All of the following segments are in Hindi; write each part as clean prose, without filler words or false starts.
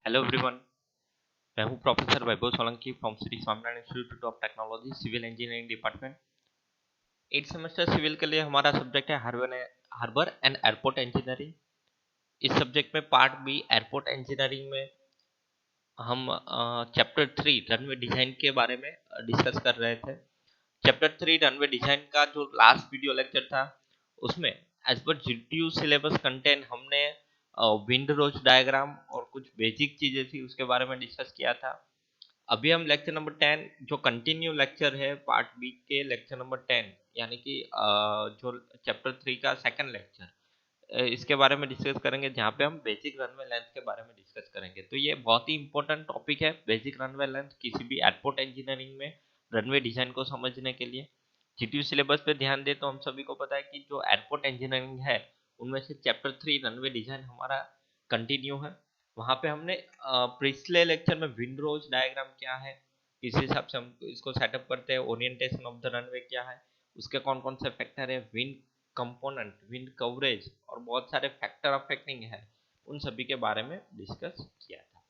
Hello everyone. मैं हूं professor Vaibhav Solanki from Shri Swaminarayan institute of technology civil engineering department. 8th semester civil के लिए हमारा सब्जेक्ट है हार्बर एंड एयरपोर्ट इंजीनियरिंग। इस सब्जेक्ट में पार्ट बी एयरपोर्ट इंजीनियरिंग में हम चैप्टर 3 रनवे डिजाइन के बारे में डिस्कस कर रहे थे। चैप्टर 3 रनवे डिजाइन का जो लास्ट वीडियो लेक्चर था उसमें as per GTU syllabus content हमने विंड रोज डायग्राम और कुछ बेसिक चीजें थी उसके बारे में डिस्कस किया था। अभी हम लेक्चर नंबर 10 जो कंटिन्यू लेक्चर है पार्ट बी के लेक्चर नंबर 10 यानी कि जो चैप्टर 3 का सेकंड लेक्चर इसके बारे में डिस्कस करेंगे, जहाँ पे हम बेसिक रनवे लेंथ के बारे में डिस्कस करेंगे। तो ये बहुत ही इंपॉर्टेंट टॉपिक है बेसिक रनवे लेंथ किसी भी एयरपोर्ट इंजीनियरिंग में रनवे डिजाइन को समझने के लिए। जीटीयू सिलेबस पे ध्यान दे तो हम सभी को पता है कि जो एयरपोर्ट इंजीनियरिंग है उनमें से चैप्टर 3 रनवे डिजाइन हमारा कंटिन्यू है। वहां पे हमने पिछले लेक्चर में विंड रोज डायग्राम क्या है, किस हिसाब से हम इसको सेटअप करते हैं, ओरिएंटेशन ऑफ द रनवे क्या है, उसके कौन कौन से फैक्टर है, विंड कंपोनेंट, विंड कवरेज और बहुत सारे फैक्टर अफेक्टिंग है, उन सभी के बारे में डिस्कस किया था।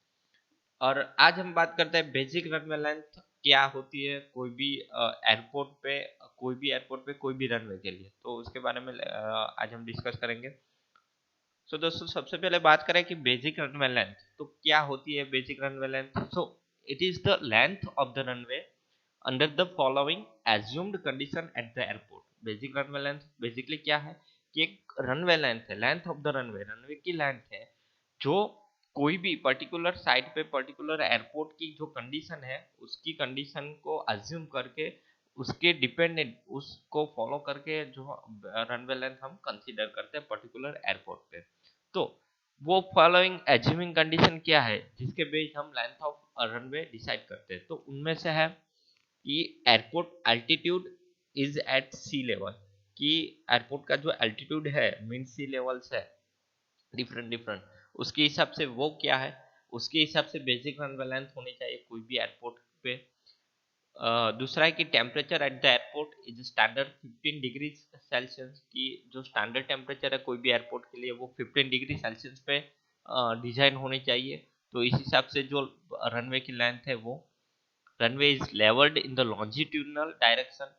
और आज हम बात करते हैं बेसिक रनवे लेंथ क्या होती है कोई भी एयरपोर्ट पे कोई भी रनवे के लिए, तो उसके बारे में आज हम डिस्कस करेंगे। सो दोस्तों सबसे पहले बात करें कि बेसिक रनवे लेंथ तो क्या होती है। Basic runway length so it is the length of the runway under the following assumed condition at the airport. Basic runway length basically क्या है कि एक रनवे लेंथ है, length of the runway, runway की लेंथ है जो कोई भी पर्टिकुलर साइट पे पर्टिकुलर एयरपोर्ट की जो कंडीशन है उसकी कंडीशन को अज्यूम करके उसके डिपेंडेंट उसको फॉलो करके जो रनवे लेंथ हम कंसीडर करते हैं पर्टिकुलर एयरपोर्ट पे। तो वो फॉलोइंग एज्यूमिंग कंडीशन क्या है जिसके बेस हम लेंथ ऑफ रनवे डिसाइड करते हैं। तो उनमें से है कि airport altitude is at sea level, कि एयरपोर्ट का जो एल्टीट्यूड है मीन सी लेवल से डिफरेंट डिफरेंट उसके हिसाब से वो क्या है, उसके हिसाब से बेसिक रनवे लेंथ होनी चाहिए कोई भी एयरपोर्ट पे। दूसरा है कि temperature at the airport is standard 15 degree Celsius, की जो स्टैंडर्ड टेम्परेचर है कोई भी एयरपोर्ट के लिए वो 15 डिग्री सेल्सियस पे डिजाइन होनी चाहिए। तो इस हिसाब से जो रनवे की लेंथ है वो runway is levelled in the longitudinal direction.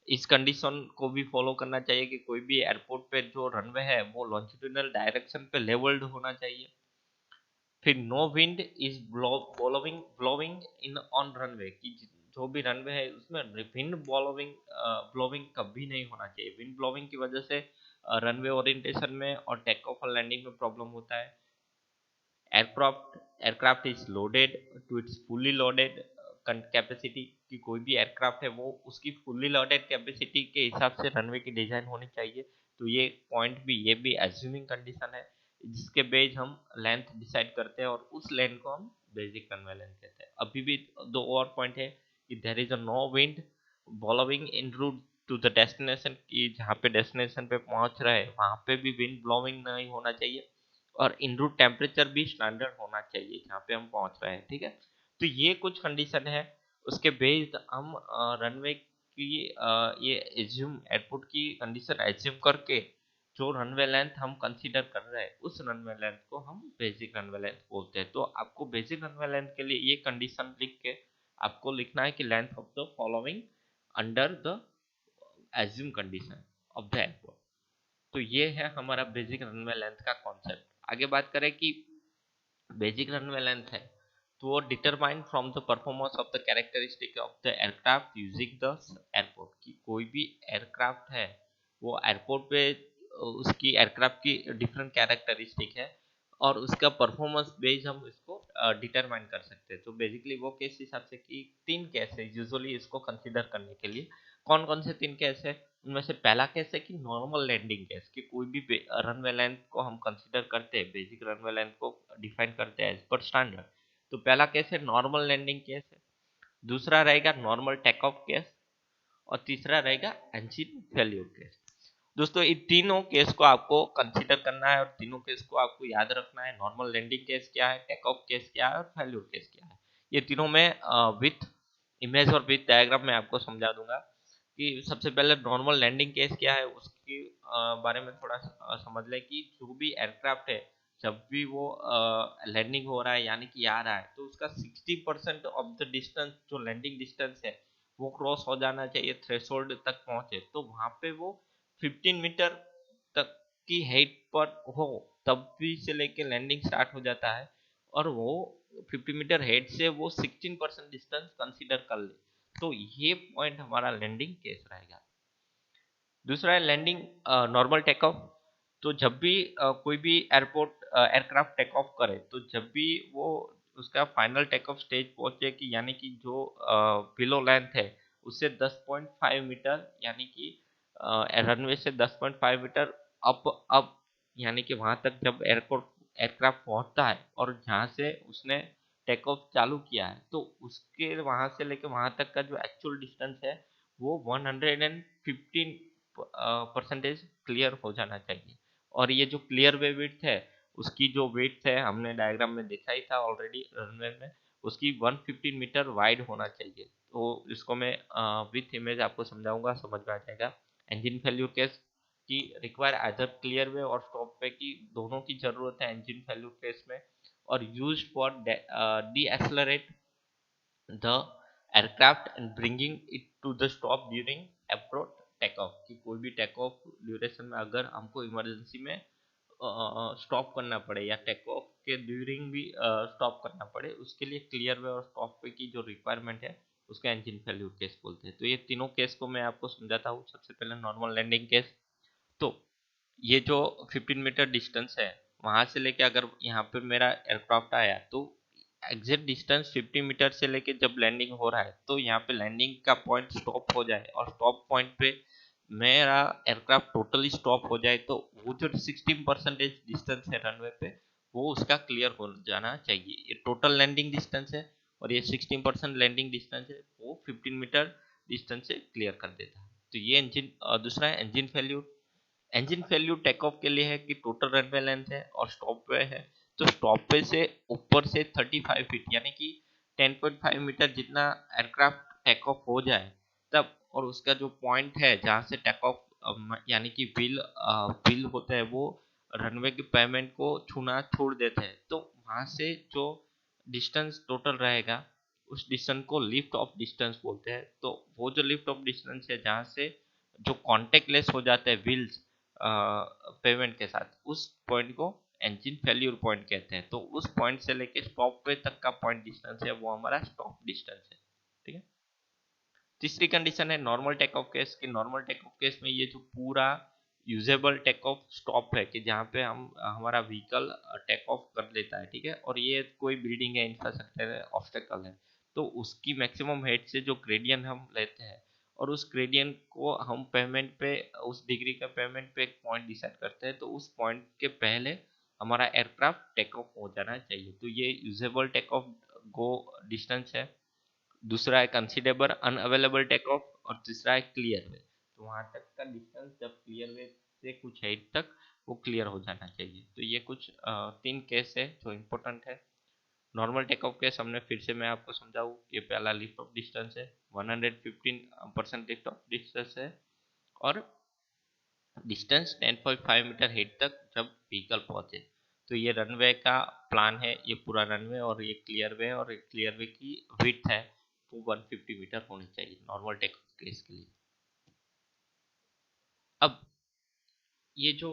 इस कंडीशन को भी फॉलो करना चाहिए कि कोई भी एयरपोर्ट पे जो रनवे है वो लॉन्जिट्यूडनल डायरेक्शन पे लेवल्ड होना चाहिए। फिर no wind is blowing in on runway, की जो भी रनवे है उसमें विंड ब्लोविंग कभी नहीं होना चाहिए। विंड ब्लोविंग की वजह से रनवे ओरिएंटेशन में और टेक ऑफ और लैंडिंग में प्रॉब्लम होता है। Aircraft is loaded to its fully loaded capacity, की कोई भी एयरक्राफ्ट है वो उसकी फुल्ली लोडेड कैपेसिटी के हिसाब से रनवे की डिजाइन होनी चाहिए। तो ये भी एज्यूमिंग कंडीशन है जिसके बेस हम लेंथ डिसाइड करते हैं और उस लेंथ को हम बेसिक रनवे लेंथ कहते हैं। अभी भी दो और पॉइंट है कि there is a no wind blowing in route to the destination, की जहाँ पे डेस्टिनेशन पे पहुंच रहे हैं वहां पे भी विंड ब्लोइंग नहीं होना चाहिए और इन रूट टेम्परेचर भी स्टैंडर्ड होना चाहिए जहाँ पे हम पहुंच रहे हैं। ठीक है, तो ये कुछ कंडीशन है उसके बेस्ड हम रनवे की ये एज्यूम एयरपोर्ट की कंडीशन एज्यूम करके जो रनवे लेंथ हम कंसीडर कर रहे हैं उस रनवे लेंथ को हम बेसिक रनवे लेंथ बोलते हैं। तो आपको बेसिक रनवे लेंथ के लिए ये कंडीशन लिख के आपको लिखना है कि length of the following under the assume condition of the airport. तो ये है हमारा बेसिक रनवे लेंथ का कॉन्सेप्ट। आगे बात करें कि बेसिक रनवे लेंथ है तो वो determined from the performance of the characteristic of the aircraft using the airport, की कोई भी एयरक्राफ्ट है वो एयरपोर्ट पे उसकी एयरक्राफ्ट की डिफरेंट कैरेक्टरिस्टिक है और उसका परफॉर्मेंस बेस हम इसको डिटरमाइन कर सकते हैं। तो बेसिकली वो केस हिसाब से कि तीन केस है यूजुअली इसको कंसीडर करने के लिए। कौन कौन से तीन केस है उनमें से पहला केस है कि नॉर्मल लैंडिंग केस, कि कोई भी रनवे लेंथ को हम कंसीडर करते हैं बेसिक रनवे लेंथ को डिफाइन करते हैं एज पर स्टैंडर्ड। तो पहला केस है नॉर्मल लैंडिंग केस है, दूसरा रहेगा नॉर्मल टेक ऑफ केस और तीसरा रहेगा एंजिन फेल्यूर केस। दोस्तों इन तीनों केस को आपको कंसीडर करना है और तीनों केस को आपको याद रखना है। नॉर्मल लैंडिंग केस क्या है, टेक ऑफ केस क्या है और फेल्यूर केस क्या है, ये तीनों में विथ इमेज और विथ डायग्राम में आपको समझा दूंगा। कि सबसे पहले नॉर्मल लैंडिंग केस क्या है उसके बारे में थोड़ा समझ लें कि जो भी एयरक्राफ्ट है जब भी वो लैंडिंग हो रहा है यानी कि आ रहा है, तो उसका 60% ऑफ द डिस्टेंस जो लैंडिंग डिस्टेंस है वो क्रॉस हो जाना चाहिए, थ्रेशोल्ड तक पहुंचे, तो वहां पे वो 15 मीटर तक की हाइट पर हो, तब भी से लेके लैंडिंग स्टार्ट हो जाता है, और वो 50 मीटर हेड से वो 16% डिस्टेंस कंसीडर कर ले, तो ये पॉइंट हमारा लैंडिंग केस रहेगा। दूसरा है लैंडिंग नॉर्मल टेक ऑफ। तो जब भी कोई भी एयरपोर्ट एयरक्राफ्ट टेक ऑफ करे, तो जब भी वो उसका फाइनल टेक ऑफ स्टेज पहुंचे कि यानी कि जो बिलो लेंथ है उससे 10.5 मीटर, यानी कि रनवे से 10.5 मीटर अप अप, यानी कि वहां तक जब एयरपोर्ट एयरक्राफ्ट पहुंचता है और जहां से उसने टेक ऑफ चालू किया है, तो उसके वहां से लेके वहां तक का जो एक्चुअल डिस्टेंस है वो 115 परसेंटेज क्लियर हो जाना चाहिए। और ये जो क्लियर वे विड्थ है, उसकी जो विड्थ है हमने डायग्राम में देखा ही था ऑलरेडी रनवे में, उसकी 115 मीटर वाइड होना चाहिए। तो इसको मैं विथ इमेज आपको समझाऊंगा, समझ में आ जाएगा। इंजन फेल्यूर केस की रिक्वायर आइदर क्लियर वे और स्टॉप वे की दोनों की जरूरत है इंजन फेल्यूर केस में, और use for D accelerate the aircraft and bringing it to the stop during approach takeoff, कि कोई भी टेकऑफ ड्यूरेशन में अगर हमको इमरजेंसी में स्टॉप करना पड़े या टेक ऑफ के ड्यूरिंग भी स्टॉप करना पड़े, उसके लिए क्लियर वे और स्टॉप वे की जो रिक्वायरमेंट है उसका इंजन फेल्यूर केस बोलते हैं। तो ये तीनों केस को मैं आपको समझाता हूँ। सबसे पहले नॉर्मल लैंडिंग केस। तो ये जो 15 मीटर डिस्टेंस है वहां से लेके अगर यहाँ पे मेरा एयरक्राफ्ट आया, तो एग्जैक्ट डिस्टेंस 50 मीटर से लेके जब लैंडिंग हो रहा है, तो यहाँ पे लैंडिंग का पॉइंट स्टॉप हो जाए और स्टॉप पॉइंट पे मेरा एयरक्राफ्ट टोटली स्टॉप हो जाए, तो वो जो 16% डिस्टेंस है रनवे पे वो उसका क्लियर हो जाना चाहिए। ये टोटल लैंडिंग डिस्टेंस है और ये 16% लैंडिंग डिस्टेंस है, वो 15 मीटर डिस्टेंस से क्लियर कर देता है। तो ये इंजन दूसरा है engine failure. Engine failure take off के लिए है कि टोटल रनवे लेंथ है और स्टॉप वे है, तो स्टॉप वे से ऊपर से 35 फीट यानी कि 10.5 मीटर जितना एयरक्राफ्ट टेक ऑफ हो जाए तब, और उसका जो पॉइंट है जहां से टेक ऑफ यानी कि व्हील होता है वो रनवे के पेमेंट को छूना छोड़ देते हैं, तो वहां से जो डिस्टेंस टोटल रहेगा उस डिस्टेंस को लिफ्ट ऑफ डिस्टेंस बोलते हैं। तो वो जो लिफ्ट ऑफ डिस्टेंस है जहां से जो कॉन्टेक्ट लेस हो जाते हैं व्हील्स पेमेंट के साथ, उस पॉइंट को इंजन फेल्यूर पॉइंट कहते हैं। तो उस पॉइंट से लेके स्टॉप पे तक का पॉइंट डिस्टेंस है वो हमारा स्टॉप डिस्टेंस है। ठीक है। तीसरी कंडीशन है नॉर्मल टेक ऑफ केस की। नॉर्मल टेक ऑफ केस में ये जो पूरा यूजेबल टेक ऑफ स्टॉप है कि जहाँ पे हम हमारा व्हीकल टेक ऑफ कर लेता है, ठीक है, और ये कोई बिल्डिंग है, इंफ्रास्ट्रक्चर है, ऑब्स्टेकल है, तो उसकी मैक्सिमम हाइट से जो ग्रेडियंट हम लेते हैं और उस ग्रेडियंट को हम पेमेंट पे उस डिग्री का पेमेंट पे एक पॉइंट डिसाइड करते हैं, तो उस पॉइंट के पहले हमारा एयरक्राफ्ट टेक ऑफ हो जाना चाहिए। तो ये usable take of go distance है। दूसरा है कंसीडरेबल अनअवेलेबल टेक ऑफ, और तीसरा है क्लियर वे। तो वहां तक का डिस्टेंस जब क्लियर वे से कुछ हाइट तक वो क्लियर हो जाना चाहिए। तो ये कुछ तीन केस है जो इम्पोर्टेंट है। नॉर्मल टेक ऑफ केस हमने फिर से मैं आपको समझाऊँ, ये पहला लिफ्ट ऑफ डिस्टेंस है, 115% लिफ्ट ऑफ डिस्टेंस है, और डिस्टेंस 10.5 मीटर हेड तक जब व्हीकल पहुंचे। तो ये रनवे का प्लान है, ये पूरा रनवे, और ये क्लियर वे, और क्लियर वे की विड्थ है वो 150 मीटर होनी चाहिए नॉर्मल टेक ऑफ केस के लिए। अब ये जो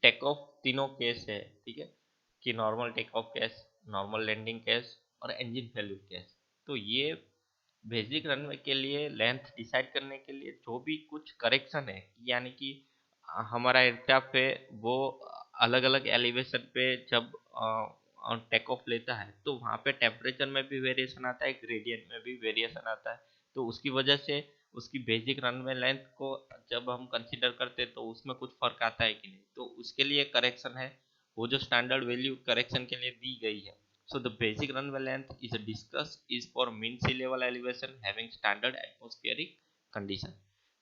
टेक ऑफ तीनों केस है, ठीक है, कि normal take off case, normal landing case और इंजन फेल्यूर केस, तो ये बेसिक रनवे के लिए लेंथ डिसाइड करने के लिए जो भी कुछ करेक्शन है, यानी कि हमारा एयरक्राफ्ट है वो अलग अलग एलिवेशन पे जब टेक ऑफ लेता है, तो वहाँ पे टेम्परेचर में भी वेरिएशन आता है, ग्रेडियंट में भी वेरिएशन आता है, तो उसकी वजह से उसकी बेसिक रनवे लेंथ को जब हम कंसीडर करते हैं तो उसमें कुछ फर्क आता है कि नहीं, तो उसके लिए करेक्शन है, वो जो स्टैंडर्ड वैल्यू करेक्शन के लिए दी गई है। So the basic runway length is discussed is for mean sea level elevation having standard atmospheric condition.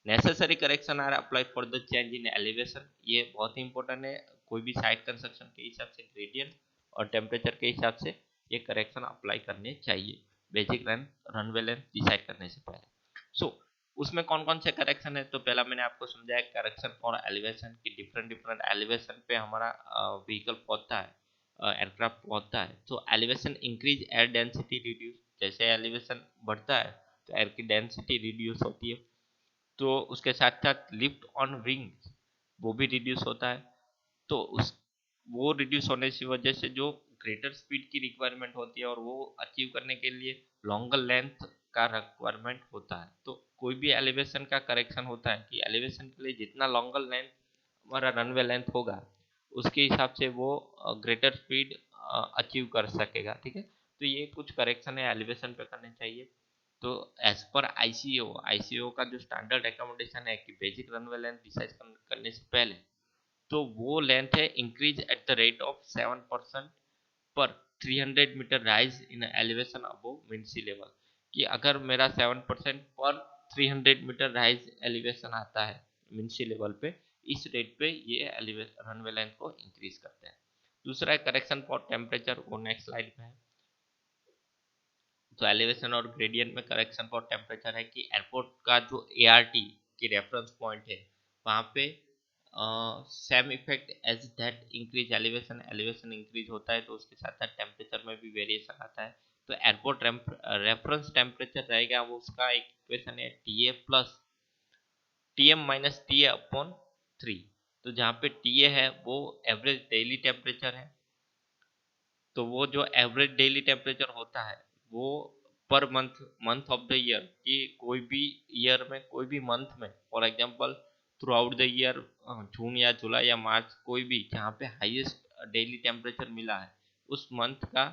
Necessary correction are applied for the change in elevation. ये बहुत ही इंपॉर्टेंट है, कोई भी साइट कंस्ट्रक्शन के हिसाब से ग्रेडियंट और टेम्परेचर के हिसाब से ये करेक्शन अप्लाई करने चाहिए बेसिक रनवे लेंथ डिसाइड करने से पहले। सो उसमें कौन कौन से करेक्शन है, तो पहला मैंने आपको समझाया करेक्शन फॉर एलिवेशन की डिफरेंट डिफरेंट एलिवेशन पे हमारा व्हीकल पहुंचता है, एयरक्राफ्ट पहुंचता है। तो elevation increase air density reduce, जैसे एलिवेशन बढ़ता है तो एयर की डेंसिटी रिड्यूस होती है। तो उसके साथ साथ लिफ्ट ऑन विंग्स वो भी रिड्यूस होता है। तो उस वो रिड्यूस होने की वजह से जो ग्रेटर स्पीड की रिक्वायरमेंट होती है और वो अचीव करने के लिए लॉन्गर लेंथ का रिक्वायरमेंट होता है। तो कोई भी एलिवेशन का करेक्शन होता है कि एलिवेशन के लिए जितना लॉन्गर लेंथ हमारा रनवे लेंथ होगा उसके हिसाब से वो ग्रेटर स्पीड अचीव कर सकेगा। ठीक है, तो ये कुछ करेक्शन है एलिवेशन पे करने चाहिए। तो एज पर आईसीओ का जो स्टैंडर्ड रिकमेंडेशन है कि बेसिक रनवे लेंथ डिसाइड करने से पहले, तो वो लेंथ है increase at the rate of 7% per 300 metre rise in elevation above mean sea level. कि अगर मेरा 7% पर 300 मीटर राइज एलिवेशन आता है मीन सी लेवल पे, इस रेट पे ये एलिवेशन रनवे लेंथ को इंक्रीज करते हैं। दूसरा है करेक्शन फॉर टेम्परेचर, वो नेक्स्ट स्लाइड में है। तो एलिवेशन और ग्रेडियंट में करेक्शन फॉर टेम्परेचर है कि एयरपोर्ट का जो एआरटी की रेफरेंस पॉइंट है वहाँ पे same effect as that increase elevation, elevation increase होता है तो उसके साथ साथ टेम्परेचर में भी वेरिएशन आता है। तो एयरपोर्ट रेफरेंस टेम्परेचर रहेगा वो, उसका एक इक्वेशन है T A plus T M minus T A upon 3। तो जहाँ पे टी ए है वो एवरेज डेली टेम्परेचर है। तो वो जो एवरेज डेली टेम्परेचर होता है वो पर month, month of the year, कि कोई भी ईयर में कोई भी मंथ में, for example throughout the year June या जुलाई या मार्च, कोई भी जहाँ पे हाईएस्ट डेली टेम्परेचर मिला है उस मंथ का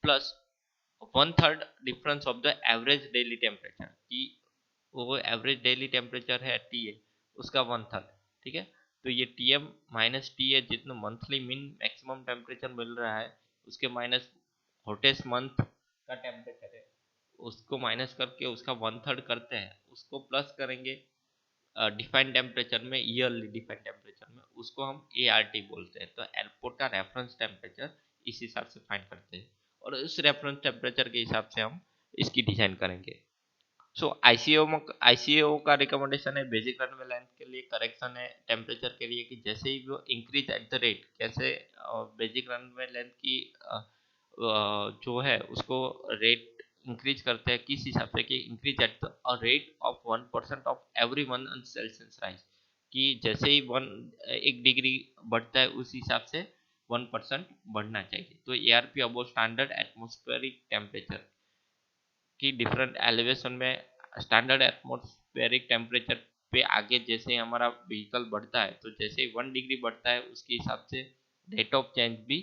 plus 1/3 difference of the average daily temperature, कि वो एवरेज डेली टेम्परेचर है टी ए, उसका 1/3। ठीक है, तो ये T M minus T A जितना मंथली मीन मैक्सिमम टेम्परेचर मिल रहा है उसके माइनस हॉटेस्ट मंथ का टेम्परेचर है, उसको माइनस करके उसका 1/3 करते हैं, उसको प्लस करेंगे डिफाइंड टेम्परेचर में, ईयरली डिफाइंड टेम्परेचर में, उसको हम ए आर टी बोलते हैं। तो एयरपोर्ट का रेफरेंस टेम्परेचर इस हिसाब से फाइंड करते हैं और उस रेफरेंस टेम्परेचर के हिसाब से हम इसकी डिजाइन करेंगे। सो आईसीओ का रिकमेंडेशन है बेसिक रनवे लेंथ के लिए करेक्शन है टेम्परेचर के लिए कि जैसे ही वो इंक्रीज एट द रेट, कैसे बेसिक रनवे लेंथ की जो है उसको रेट इंक्रीज करते हैं किस हिसाब से, कि increase at the rate of 1% of every 1 Celsius rise, कि जैसे ही 1 डिग्री बढ़ता है उस हिसाब से 1% बढ़ना चाहिए। तो A R P above standard atmospheric temperature कि डिफरेंट एलिवेशन में स्टैंडर्ड एटमॉस्फेरिक टेम्परेचर पे आगे जैसे ही हमारा व्हीकल बढ़ता है तो जैसे ही 1 डिग्री बढ़ता है उसके हिसाब से रेट ऑफ चेंज भी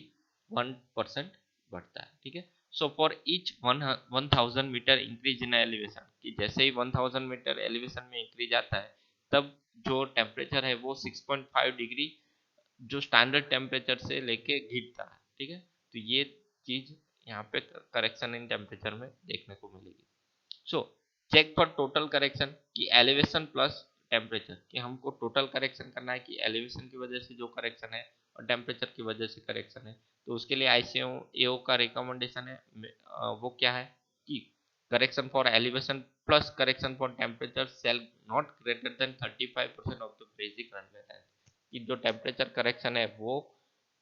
1% बढ़ता है। ठीक है, so for each 1000 metre increase in elevation, कि जैसे ही 1000 मीटर एलिवेशन में इंक्रीज आता है तब जो टेम्परेचर है वो 6.5 डिग्री जो स्टैंडर्ड टेम्परेचर से लेके गिरता है। ठीक है, तो ये चीज यहाँ पे करेक्शन इन टेम्परेचर में देखने को मिलेगी। So check for total correction की एलिवेशन प्लस टेम्परेचर, कि हमको टोटल करेक्शन करना है कि एलिवेशन की वजह से जो करेक्शन है और टेम्परेचर की वजह से करेक्शन है। तो उसके लिए आईसीओ एओ का रिकमेंडेशन है वो क्या है कि correction for elevation plus correction for temperature shall not greater than 35% of the basic runway length, कि जो टेम्परेचर करेक्शन है वो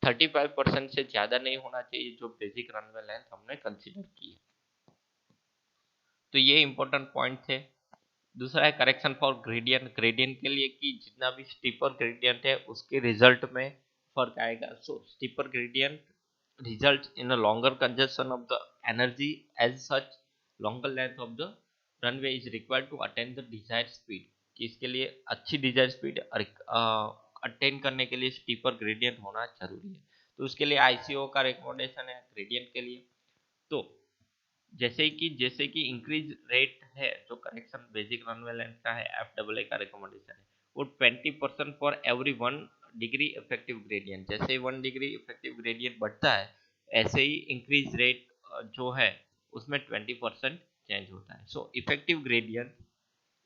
35% से ज्यादा नहीं होना चाहिए जो बेसिक रनवे लेंथ हमने कंसीडर की है। तो ये इंपॉर्टेंट पॉइंट थे। दूसरा है करेक्शन फॉर ग्रेडियंट, ग्रेडियंट के लिए कि जितना भी स्टीपर ग्रेडियंट है उसके रिजल्ट में फर्क आएगा। So steeper gradient result in a longer consumption of the energy, as such longer length of the runway is required to attain the desired speed, कि इसके लिए अच्छी डिजायर्ड स्पीड अटेन करने के लिए स्टीपर ग्रेडियंट होना जरूरी है। तो उसके लिए आईसीओ का रिकमेंडेशन है ग्रेडियंट के लिए। तो जैसे कि इंक्रीज रेट है जो करेक्शन बेसिक रनवे लेंथ का है, एफ डबल ए का रिकमेंडेशन है वो 20% for every 1 degree effective gradient, जैसे ही 1 डिग्री इफेक्टिव ग्रेडियंट बढ़ता है ऐसे ही इंक्रीज रेट जो है उसमें 20% चेंज होता है। So effective gradient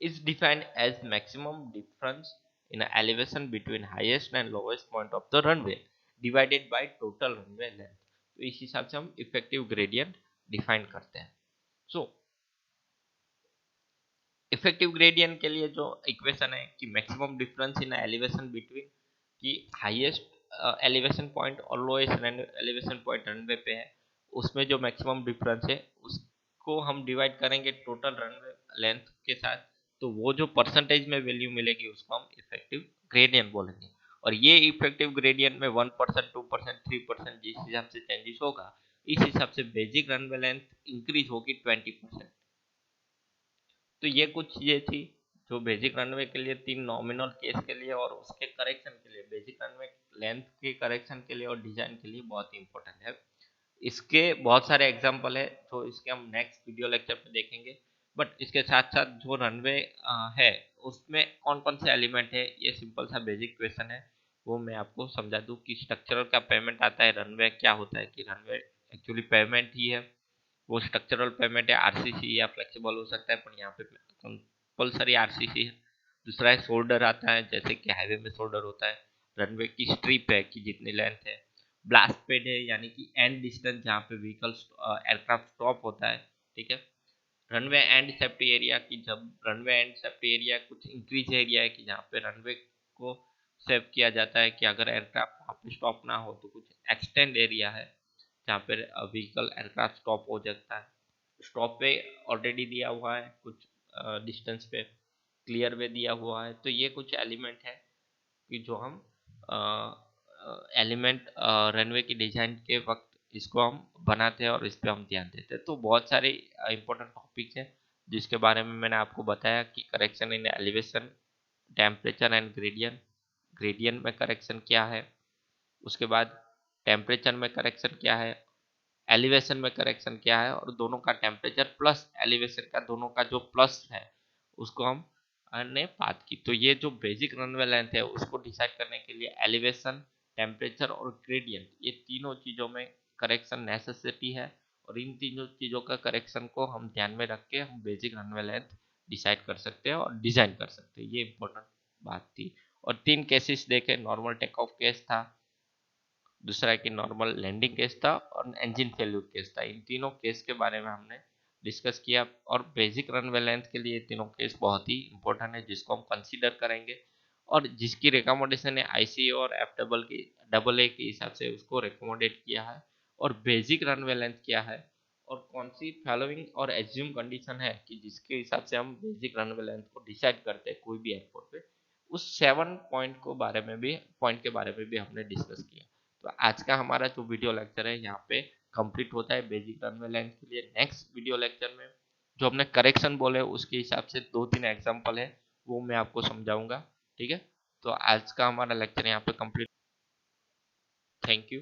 is defined as maximum difference in elevation between highest and lowest point of the runway divided by total runway length। तो इस हिसाब से हम इफेक्टिव ग्रेडियंट डिफाइन करते हैं। सो इफेक्टिव ग्रेडियंट के लिए जो इक्वेशन है कि maximum difference in elevation between कि हाईएस्ट एलिवेशन पॉइंट और लोएस्ट एलिवेशन पॉइंट रनवे पे है, उसमें जो मैक्सिमम डिफरेंस है उसको हम डिवाइड करेंगे टोटल रनवे लेंथ के साथ, तो वो जो परसेंटेज में वैल्यू मिलेगी उसको हम इफेक्टिव ग्रेडियंट बोलेंगे। और ये इफेक्टिव ग्रेडियंट में 1%, 2%, 3% जिस हिसाब से चेंजेस होगा, इस हिसाब से बेसिक रनवे लेंथ इंक्रीज होगी 20%। तो ये कुछ चीजें थी जो बेसिक रनवे के लिए, तीन नॉमिनल केस के लिए और उसके करेक्शन के लिए, बेसिक रनवे लेंथ के करेक्शन के लिए और डिजाइन के लिए बहुत ही इंपॉर्टेंट है। इसके बहुत सारे एग्जाम्पल है तो इसके हम नेक्स्ट वीडियो लेक्चर में देखेंगे। बट इसके साथ साथ जो रनवे है उसमें कौन कौन से एलिमेंट है, ये सिंपल सा बेसिक क्वेश्चन है, वो मैं आपको समझा दूं कि स्ट्रक्चरल का पेमेंट आता है, रनवे क्या होता है, कि रनवे एक्चुअली पेमेंट ही है, वो स्ट्रक्चरल पेमेंट है, आरसीसी या फ्लेक्सिबल हो सकता है, पर यहाँ पे कंपल्सरी आरसीसी है। दूसरा है शोल्डर आता है, जैसे कि हाईवे में शोल्डर होता है, रनवे की स्ट्रिप है कि जितनी लेंथ है, ब्लास्ट पेड है यानी कि एंड डिस्टेंस जहाँ पे व्हीकल एयरक्राफ्ट स्टॉप होता है, ठीक है। रनवे एंड सेफ्टी एरिया की जब रनवे एंड सेफ्टी एरिया कुछ इंक्रीज एरिया है कि जहाँ पे रनवे को सेव किया जाता है कि अगर एयरक्राफ्ट वहाँ पे स्टॉप ना हो तो कुछ एक्सटेंड एरिया है जहाँ पे व्हीकल एयरक्राफ्ट स्टॉप हो जाता है। स्टॉप पे ऑलरेडी दिया हुआ है, कुछ डिस्टेंस पे क्लियर वे दिया हुआ है। तो ये कुछ एलिमेंट है कि जो हम एलिमेंट रनवे की डिजाइन के वक्त इसको हम बनाते हैं और इस पे हम ध्यान देते हैं। तो बहुत सारे इंपॉर्टेंट टॉपिक है जिसके बारे में मैंने आपको बताया कि correction in elevation, temperature and gradient, gradient में करेक्शन क्या है, उसके बाद टेम्परेचर में करेक्शन क्या है, एलिवेशन में करेक्शन क्या है, और दोनों का टेम्परेचर प्लस एलिवेशन का दोनों का जो प्लस है उसको हम ने बात की। तो ये जो बेसिक रनवे लेंथ है उसको डिसाइड करने के लिए एलिवेशन, टेम्परेचर और ग्रेडियंट, ये तीनों चीजों में करेक्शन नेसेसिटी है, और इन तीनों चीजों का करेक्शन को हम ध्यान में रख के हम बेसिक रनवे लेंथ डिसाइड कर सकते हैं और डिजाइन कर सकते हैं। ये इंपॉर्टेंट बात थी। और तीन केसेस देखे, नॉर्मल टेक ऑफ केस था, दूसरा कि नॉर्मल लैंडिंग केस था, और इंजन फेल्यूर केस था। इन तीनों केस के बारे में हमने डिस्कस किया। और बेसिक रनवे लेंथ के लिए तीनों केस बहुत ही इंपॉर्टेंट है जिसको हम कंसीडर करेंगे, और जिसकी रिकमेंडेशन है आईसी और एफ डबल की डबल ए के हिसाब से उसको रिकमेंडेड किया है। और बेसिक रनवे लेंथ क्या है और कौन सी फॉलोइंग और एज्यूम कंडीशन है कि जिसके हिसाब से हम बेसिक रनवे लेंथ को डिसाइड करते हैं कोई भी एयरपोर्ट पे, उस 7 पॉइंट के बारे में भी हमने डिस्कस किया। तो आज का हमारा जो वीडियो लेक्चर है यहाँ पे कंप्लीट होता है बेसिक रनवे लेंथ के लिए। नेक्स्ट वीडियो लेक्चर में जो हमने करेक्शन बोले उसके हिसाब से 2-3 एग्जांपल है वो मैं आपको समझाऊंगा, ठीक है। तो आज का हमारा लेक्चर यहाँ पे कंप्लीट। Thank you.